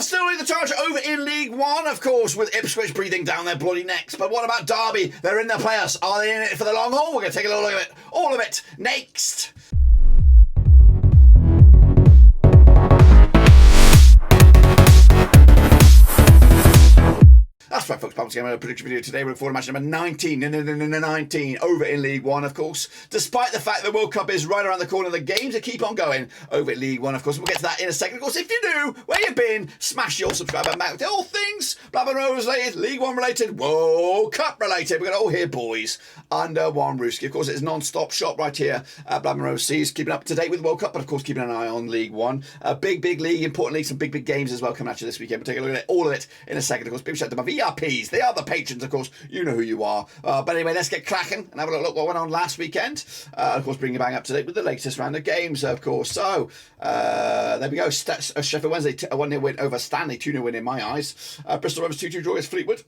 Still lead the charge over in League One, of course, with Ipswich breathing down their bloody necks. But what about Derby? They're in their playoffs. Are they in it for the long haul? We're going to take a little look at it. All of it next. That's right, folks. Barnsley, a prediction video today. We're looking forward to match number 19 over in League One, of course. Despite the fact the World Cup is right around the corner, the games that keep on going over in League One, of course. We'll get to that in a second. Of course, if you do, where you been, smash your subscribe button. Back with all things Blackburn Rovers related, League One related, World Cup related. We're going to all hear boys under one rooski. Of course, it's non-stop shop right here at Blackburn Rovers Seas, keeping up to date with the World Cup, but of course, keeping an eye on League One. Big league, importantly, some big games as well coming at you this weekend. We'll take a look at all of it in a second. Of course, big shout out to my VRPs. They are the patrons, of course. You know who you are. But anyway, let's get cracking and have a look what went on last weekend. Of course, bringing you back up to date with the latest round of games, of course. So, there we go. Sheffield Wednesday, a 1-0 win over Stanley, 2-0 win in my eyes. Bristol Rovers 2-2 draw against Fleetwood.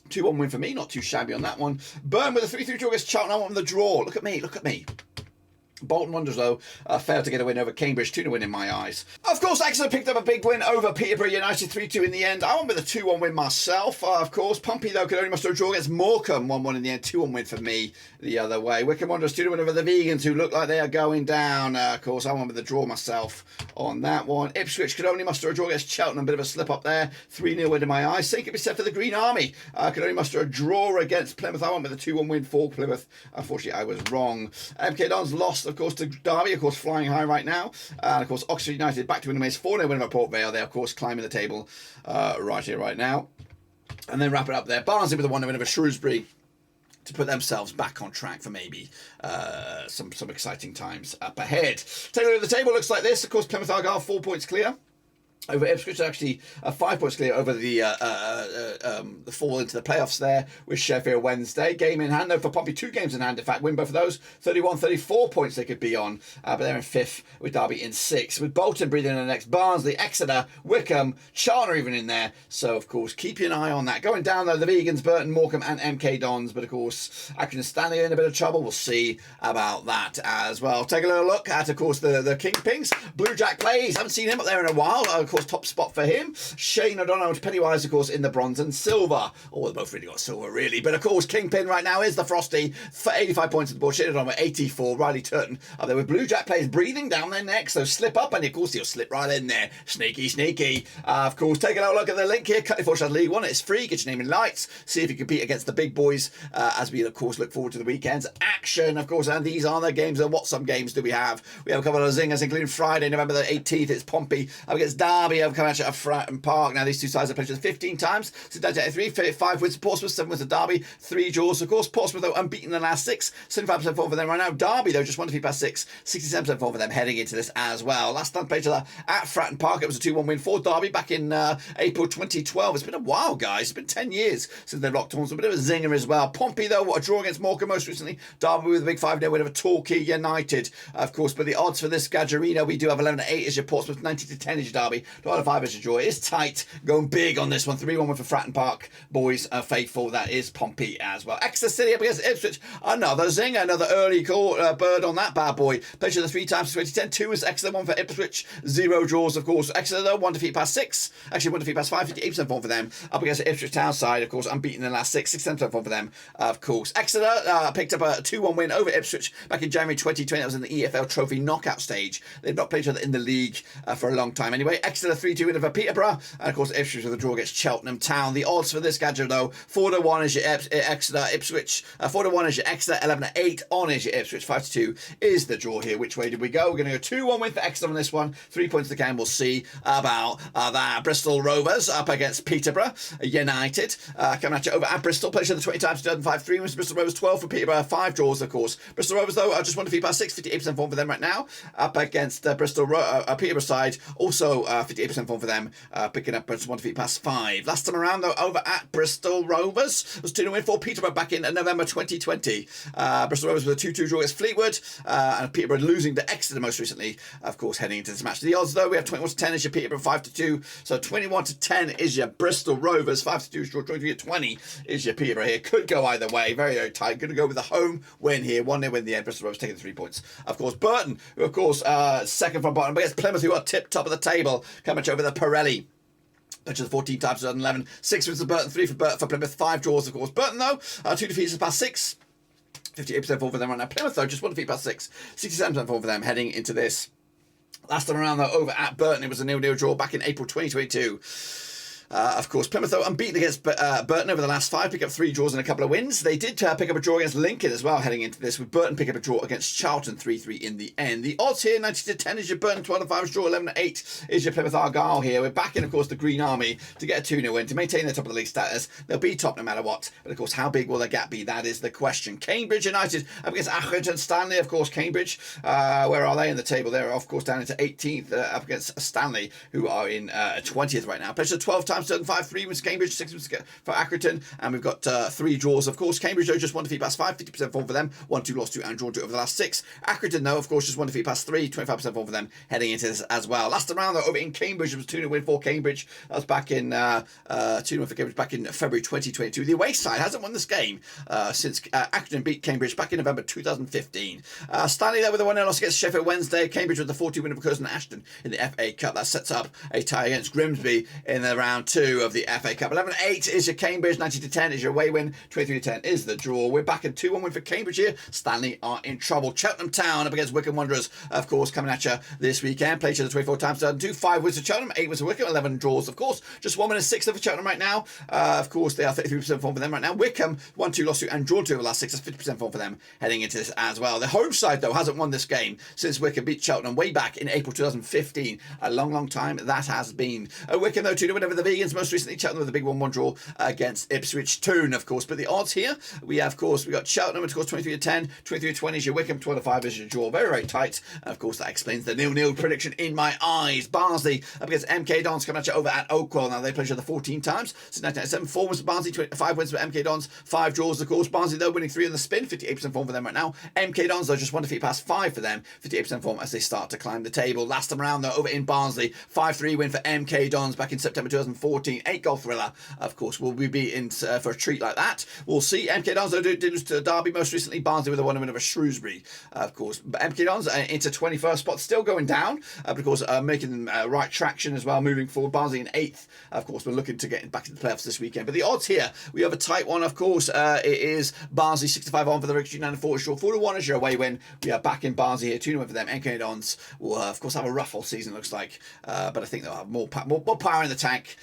2-1 win for me, not too shabby on that one. Burton with a 3-3 draw against Charlton. I want the draw. Look at me. Bolton Wanderers, though, failed to get a win over Cambridge. 2-0 win in my eyes. Of course, Exeter picked up a big win over Peterborough United, 3-2 in the end. I went with a 2-1 win myself, of course. Pompey, though, could only muster a draw against Morecambe. 1-1 in the end, 2-1 win for me the other way. Wycombe Wanderers 2-0 win over the Vegans, who look like they are going down. Of course, I went with the draw myself on that one. Ipswich could only muster a draw against Cheltenham. A bit of a slip up there. 3-0 win in my eyes. Same could be said for the Green Army. Could only muster a draw against Plymouth. I went with a 2-1 win for Plymouth. Unfortunately, I was wrong. MK Dons lost, of course, to Derby. Of course, flying high right now. And of course, Oxford United back to win the Maze 4-0 win over Port Vale. They, of course, climbing the table right here, right now. And then wrap it up there. Barnsley with a 1-0 win over Shrewsbury to put themselves back on track for maybe some exciting times up ahead. Take a look at the table. Looks like this. Of course, Plymouth Argyle 4 points clear over Ipswich, actually 5 points clear over the fall into the playoffs there with Sheffield Wednesday. Game in hand, though, for Pompey, 2 games in hand. In fact, win both of those. 34 points they could be on, but they're in 5th with Derby in 6th. With Bolton breathing in the next, Barnsley, Exeter, Wycombe, Charlton even in there. So, of course, keep an eye on that. Going down, though, the Vegans, Burton, Morecambe and MK Dons. But, of course, Accrington Stanley are in a bit of trouble. We'll see about that as well. Take a little look at, of course, the Kingpins. Blue Jack plays. Haven't seen him up there in a while. Of course, top spot for him. Shane O'Donnell to Pennywise, of course, in the bronze and silver. Oh, they both really got silver, really. But, of course, Kingpin right now is the Frosty for 85 points at the board. Shane O'Donnell with 84. Riley Turton up there with Blue Jack players breathing down their necks. So slip up, and of course, he'll slip right in there. Sneaky. Of course, take a little look at the link here. Cut your Shadow League One. It's free. Get your name in lights. See if you compete against the big boys as we, of course, look forward to the weekend's action, of course. And these are the games. And what some games do we have? We have a couple of zingers, including Friday, November the 18th. It's Pompey up against Derby. I've come out at Fratton Park. Now, these two sides have played 15 times. So, 5 wins to Portsmouth, 7 wins to Derby, 3 draws. Of course, Portsmouth, though, unbeaten in the last 6. 75% form for them right now. Derby, though, just 1 defeat past 6. 67% form for them heading into this as well. Last time played at Fratton Park, it was a 2-1 win for Derby back in April 2012. It's been a while, guys. It's been 10 years since they've locked horns. A bit of a zinger as well. Pompey, though, a draw against Morecambe most recently. Derby with a big 5-0 win over Torquay United, of course. But the odds for this Gadgerino, we do have 11-8 as your Portsmouth, 90-10 is your Derby, 12-5 as your draw. It is tight, going big on this one. 3-1 win for Fratton Park. Boys are faithful. That is Pompey as well. Exeter City up against Ipswich. Another zinger, another early call, bird on that bad boy. Played the 3 times for 2010. 2 was Exeter, 1 for Ipswich. 0 draws, of course. Exeter, though, 1 defeat past 6. Actually, 1 defeat past 5. 58% form for them. Up against the Ipswich Town side, of course, unbeaten in the last 6. 67% form for them, of course. Exeter picked up a 2-1 win over Ipswich back in January 2020. That was in the EFL Trophy knockout stage. They've not played each other in the league for a long time anyway. Exeter 3-2 win over Peterborough. And, of course, Ipswich with a draw against Cheltenham Town. The odds for this gadget, though, 4-1 is your Exeter, Ipswich. 4-1 is your Exeter, 11-8 on is your Ipswich. 5-2 is the draw here. Which way did we go? We're going to go 2-1 win for Exeter on this one. 3 points to the game. We'll see about that. Bristol Rovers up against Peterborough United. Coming at you over at Bristol. Played each other 20 times, 2005. 3 wins for Bristol Rovers, 12 for Peterborough. 5 draws, of course. Bristol Rovers, though, just 1 defeat past 6. 58% form for them right now. Up against Peterborough side. Also 58% form for them. Picking up just 1 defeat past 5. Last time around, though, over at Bristol Rovers, it was 2-0 win for Peterborough back in November 2020. Bristol Rovers with a 2-2 draw against Fleetwood, and Peterborough losing to Exeter most recently, of course, heading into this match. The odds, though, we have 21-10 is your Peterborough, 5-2. So 21-10 is your Bristol Rovers, 5-2 is draw, 23-20 is your Peterborough here. Could go either way, very, very tight. Going to go with the home win here, 1-0 win in the end. Bristol Rovers taking the 3 points. Of course, Burton, who, of course, second from bottom, but against Plymouth, who are tip top of the table, coming over the Pirelli. Which is 14 times 2011. 6 wins for Burton, 3 for Plymouth, 5 draws, of course. Burton, though, 2 defeats past 6. 58% form for them right now. Plymouth, though, just 1 defeat past 6. 67% form for them heading into this. Last time around, though, over at Burton, it was a 0-0 draw back in April 2022. Of course, Plymouth, though, unbeaten against Burton over the last 5, pick up 3 draws and a couple of wins. They did pick up a draw against Lincoln as well, heading into this, with Burton pick up a draw against Charlton 3-3 in the end. The odds here, 90-10 is your Burton, 12-5 draw, 11-8 is your Plymouth Argyle here. We're back in, of course, the Green Army to get a 2-0 win, to maintain their top of the league status. They'll be top no matter what, but of course, how big will their gap be? That is the question. Cambridge United up against Accrington. Stanley, of course, Cambridge. Where are they in the table? They're, of course, down into 18th, up against Stanley, who are in 20th right now. Played 12 times, 5, 3 wins Cambridge, 6 wins for Accrington, and we've got 3 draws. Of course, Cambridge, though, just 1 defeat past 5, 50% form for them, 1-2 lost to and drawn to over the last 6. Accrington, though, of course, just 1 defeat past 3, 25% form for them heading into this as well. Last round, though, over in Cambridge, it was 2-0 win for Cambridge. That was back in 2-0 for Cambridge back in February 2022. The away side hasn't won this game since Accrington beat Cambridge back in November 2015. Stanley there with a 1-0 loss against Sheffield Wednesday. Cambridge with the 40 win of Curzon and Ashton in the FA Cup. That sets up a tie against Grimsby in the round 2 of the FA Cup. 11-8 is your Cambridge, 90-10 is your away win, 23-10 is the draw. We're back in 2-1 win for Cambridge here. Stanley are in trouble. Cheltenham Town up against Wycombe Wanderers, of course, coming at you this weekend. Played each other 24 times, 2, 5 wins for Cheltenham, 8 wins for Wycombe, 11 draws, of course. Just 1 win and 6 for Cheltenham right now. Of course, they are 33% form for them right now. Wycombe, 1-2 lost to and drawn to over the last 6. That's 50% form for them heading into this as well. The home side, though, hasn't won this game since Wycombe beat Cheltenham way back in April 2015. A long, long time that has been. Wycombe, though, 2-0 win over the Vegans. Most recently, Cheltenham with a big 1-1 draw against Ipswich Town, of course. But the odds here, we have, of course, we got Cheltenham, of course, 23-10, 23-20 is your Wycombe, 12-5 is your draw. Very, very tight. And of course, that explains the 0-0 prediction in my eyes. Barnsley up against MK Dons coming at you over at Oakwell. Now, they played each other 14 times since 1997. 4 wins for Barnsley, 5 wins for MK Dons, 5 draws, of course. Barnsley, though, winning 3 on the spin, 58% form for them right now. MK Dons, though, just 1 defeat past 5 for them, 58% form as they start to climb the table. Last time around, though, over in Barnsley, 5-3 win for MK Dons back in September 2014. 8-goal thriller, of course. Will we be in for a treat like that? We'll see. MK Dons, though, did lose to Derby most recently. Barnsley with a 1-win over Shrewsbury, of course. But MK Dons into 21st spot, still going down, but of course, making right traction as well, moving forward. Barnsley in 8th, of course. We're looking to get back into the playoffs this weekend. But the odds here, we have a tight one, of course. It is Barnsley 65 on for the Victory, 94 is short. 4-1 is your away win. We are back in Barnsley here, 2-1 for them. MK Dons will, of course, have a rough all season, looks like. But I think they'll have more power in the tank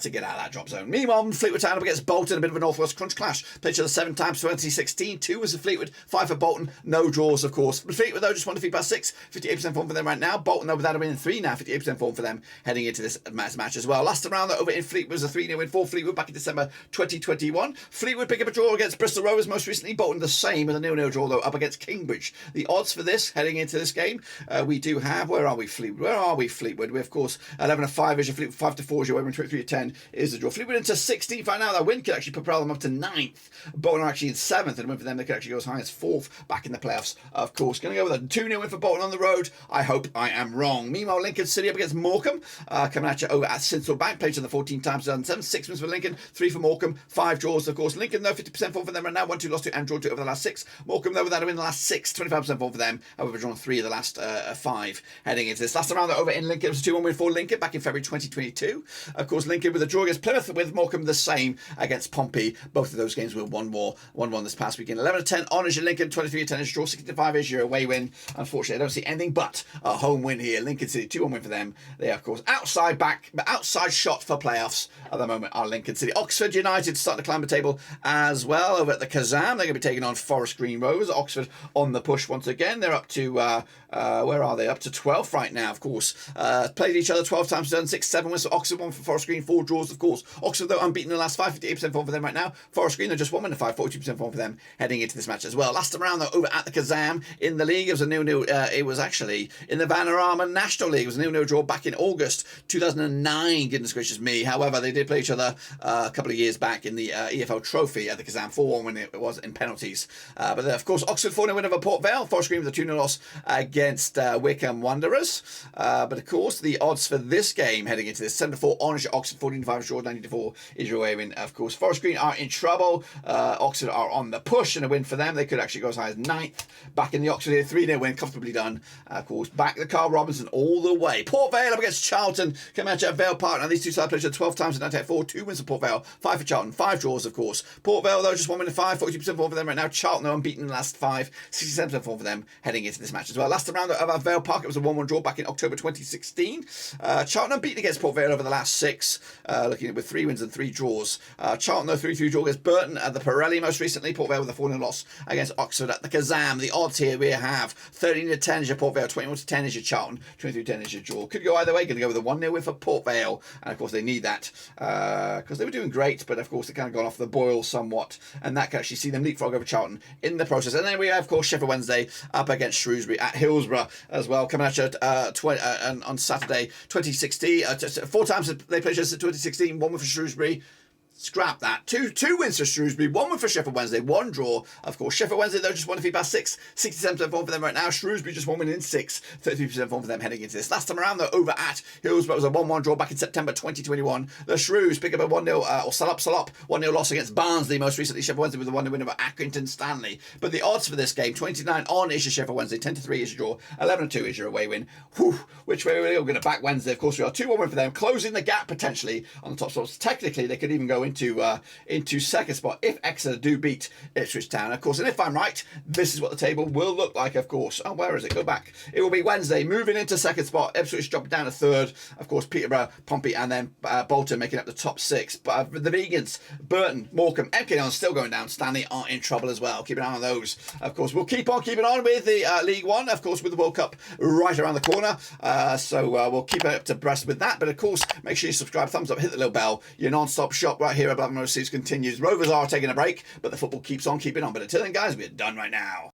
to get out of that drop zone. Meanwhile, Fleetwood Town up against Bolton, a bit of a Northwest crunch clash. Played each other 7 times, 2016. 2 was for Fleetwood, 5 for Bolton. No draws, of course. But Fleetwood, though, just 1 defeat past 6. 58% form for them right now. Bolton, though, without a win in 3 now. 58% form for them heading into this match as well. Last round, though, over in Fleetwood was a 3-0 win for Fleetwood back in December 2021. Fleetwood pick up a draw against Bristol Rovers most recently. Bolton the same with a 0-0 draw, though, up against Cambridge. The odds for this heading into this game, we do have, where are we, Fleetwood? Where are we, Fleetwood? We, of course, 11-5 is your Fleetwood, 5-4 is your win, 23-10 is the draw. Fleetwood into 16th right now. That win could actually propel them up to 9th. Bolton are actually in 7th, and a win for them, they could actually go as high as 4th back in the playoffs, of course. Going to go with a 2-0 win for Bolton on the road. I hope I am wrong. Meanwhile, Lincoln City up against Morecambe, coming at you over at Sinsel Bank. Played on the 14 times, 2007. 6 wins for Lincoln, 3 for Morecambe, 5 draws, of course. Lincoln, though, 50% form for them right now. 1-2 lost to and drawn to over the last 6. Morecambe, though, without a win the last 6, 25% form for them. However, drawn 3 of the last 5 heading into this. Last round, though, over in Lincoln, it was a 2-1 win for Lincoln back in February 2022. Of course, Lincoln with a draw against Plymouth, with Morecambe the same against Pompey. Both of those games were 1-1 this past weekend. 11-10 on is your Lincoln, 23-10 is your draw, 65 is your away win. Unfortunately, I don't see anything but a home win here. Lincoln City, 2-1 win for them. They are, of course, outside shot for playoffs at the moment are Lincoln City. Oxford United starting to climb the table as well over at the Kazam. They're going to be taking on Forest Green Rovers. Oxford on the push once again. They're up to, where are they? Up to 12th right now, of course. Played each other 12 times, 6, 7 wins for Oxford, 1 for Forest Green, 4 draws, of course. Oxford, though, unbeaten in the last 5, 58% form for them right now. Forest Green, they're just 1 win to 5, 42% form for them heading into this match as well. Last time around, though, over at the Kazam in the league, it was a 0-0. It was actually in the Vanarama National League. It was a 0-0 draw back in August 2009. Goodness gracious me. However, they did play each other a couple of years back in the EFL Trophy at the Kazam 4-1 when it was in penalties. But then, of course, Oxford 4-0 win over Port Vale. Forest Green with a 2-0 loss against Wycombe Wanderers. But of course, the odds for this game heading into this 7-4 on Oxford. Oxford 14-5 draw, 94 is your away win. Of course, Forest Green are in trouble. Oxford are on the push, and a win for them. They could actually go as high as 9th. Back in the Oxford here, 3-0 win, comfortably done. Of course, back the Carl Robinson all the way. Port Vale up against Charlton. Coming out at Vale Park. Now, these two sides played 12 times in 1984. 2 wins for Port Vale, 5 for Charlton, 5 draws, of course. Port Vale, though, just 1 win and 5, 42% form for them right now. Charlton are unbeaten in the last 5, 67% form for them heading into this match as well. Last round of our Vale Park, it was a 1-1 draw back in October 2016. Charlton unbeaten against Port Vale over the last 6, looking at with 3 wins and 3 draws. Charlton, though, 3-3 draw against Burton at the Pirelli most recently. Port Vale with a 4-0 loss against Oxford at the Kazam. The odds here we have 13-10 is your Port Vale, 21-10 is your Charlton, 23-10 is your draw. Could go either way. Going to go with a 1-0 win for Port Vale, and of course they need that because they were doing great, but of course they kind of gone off the boil somewhat, and that can actually see them leapfrog over Charlton in the process. And then we have, of course, Sheffield Wednesday up against Shrewsbury at Hillsborough as well, coming at you on Saturday 2016. 4 times they played just at 2016, 1 win for Shrewsbury. Scrap that. Two wins for Shrewsbury, 1 win for Sheffield Wednesday, 1 draw. Of course, Sheffield Wednesday, though, just won a few past 6, 67% form for them right now. Shrewsbury just 1 win in 6, 33% form for them heading into this. Last time around, though, over at Hillsborough, it was a 1-1 draw back in September 2021. The Shrews pick up a 1-0, or Salop, 1-0 loss against Barnsley most recently. Sheffield Wednesday with a 1-0 win over Accrington Stanley. But the odds for this game, 29 on is your Sheffield Wednesday, 10-3 is your draw, 11-2 is your away win. Whew, which way we're going to back Wednesday? Of course, we are 2-1 win for them, closing the gap potentially on the top spots. Technically, they could even go into second spot if Exeter do beat Ipswich Town, of course. And if I'm right, this is what the table will look like, of course. Oh, where is it? Go back. It will be Wednesday moving into second spot. Ipswich dropping down to third. Of course, Peterborough, Pompey, and then Bolton making up the top 6. But the Vegans, Burton, Morecambe, MK still going down. Stanley are in trouble as well. Keep an eye on those. Of course, we'll keep on keeping on with the League One, of course, with the World Cup right around the corner. So we'll keep up to breast with that. But of course, make sure you subscribe, thumbs up, hit the little bell. Your non-stop shop right here at Blackburn Seas continues. Rovers are taking a break, but the football keeps on keeping on. But until then, guys, we're done right now.